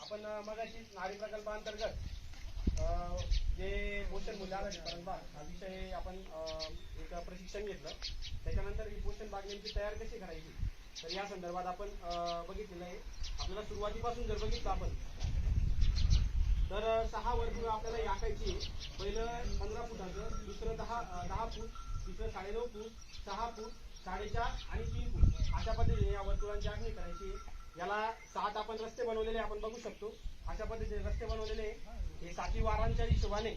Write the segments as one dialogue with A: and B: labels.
A: आपण मगाशी नारी प्रकल्पांतर्गत जे पोषण मूल्य आधारित बाग हा विषय आपण एक प्रशिक्षण घेतलं. त्याच्यानंतर ही पोषण बाग नेमकी तयार कशी करायची तर या संदर्भात आपण बघितलेलं आहे. आपल्याला सुरुवातीपासून जर बघितलं आपण तर 6 वर्तुळ आपल्याला आखायची. पहिलं 15 फुटाचं, दुसरं 10 फूट, तिसरं 9.5 फूट, 6 फूट, 4.5 आणि 3 फूट अशा पद्धतीने या वर्तुळांची आखणी करायची. याला 7 आपण रस्ते बनवलेले आपण बघू शकतो. अशा पद्धतीने रस्ते बनवलेले हे 7 वारांच्या हिशोबाने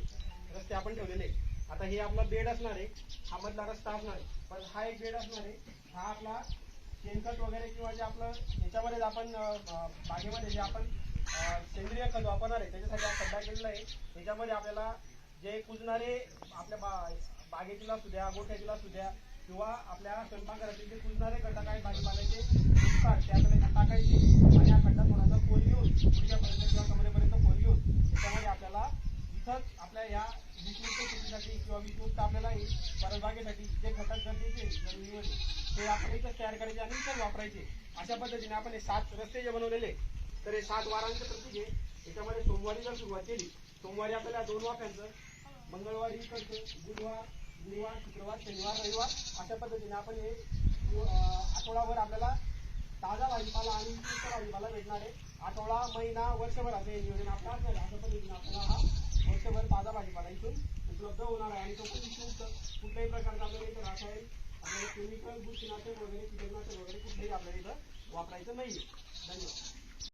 A: रस्ते आपण ठेवलेले. आता हे आपला बेड असणार आहे, हा मधला रस्ता असणार आहे, पण हा एक बेड असणार आहे. हा आपला शेणखत वगैरे किंवा जे आपलं याच्यामध्ये आपण बागेमध्ये जे आपण सेंद्रिय खत वापरणार आहे त्याच्यासाठी हा खड्डा केलेला आहे. त्याच्यामध्ये आपल्याला जे कुजणारे आपल्या बागेतील असू द्या, गोठ्यातील असू द्या किंवा आपल्या स्वयंपाकघरातील जे कुजणारे घटक आहेत भाजीपाल्याचे ते आपल्याला टाकायचे आणि हा खड्डा थोडासा खोल घेऊन पुढच्यापर्यंत किंवा कमरेपर्यंत खोल घेऊन त्याच्यामध्ये आपल्याला इथंच आपल्या या विषमुक्त शेतीसाठी किंवा विषमुक्त आपल्याला परसबागेसाठी जे घटक गरजेचे जमिनीमध्ये ते आपण इथंच तयार करायचे आणि इथंच वापरायचे. अशा पद्धतीने आपण हे 7 रस्ते जे बनवलेले तर हे 7 वारांचे प्रतीक आहे. त्याच्यामध्ये सोमवारी जर सुरुवात केली, सोमवारी आपल्याला 2 वाफ्यांचं, मंगळवारी इकडचं, बुधवार, गुरुवार, शुक्रवार, शनिवार, रविवार अशा पद्धतीने आपण हे आठवडाभर आपल्याला ताजा भाजीपाला आणि विशिष्ट भाजीपाला भेटणार आहे. आठवडा, महिना, वर्षभराचं हे नियोजन आपलं असेल. अशा पद्धतीने आपल्याला हा वर्षभर ताजा भाजीपाला इथून उपलब्ध होणार आहे आणि तो पण विशिष्ट कुठल्याही प्रकारचा आपल्याला इथं रासायनिक आपल्याला केमिकल, बुरशीनाशक वगैरे, कीटकनाशक वगैरे कुठलेही आपल्याला इथं वापरायचं नाही. धन्यवाद.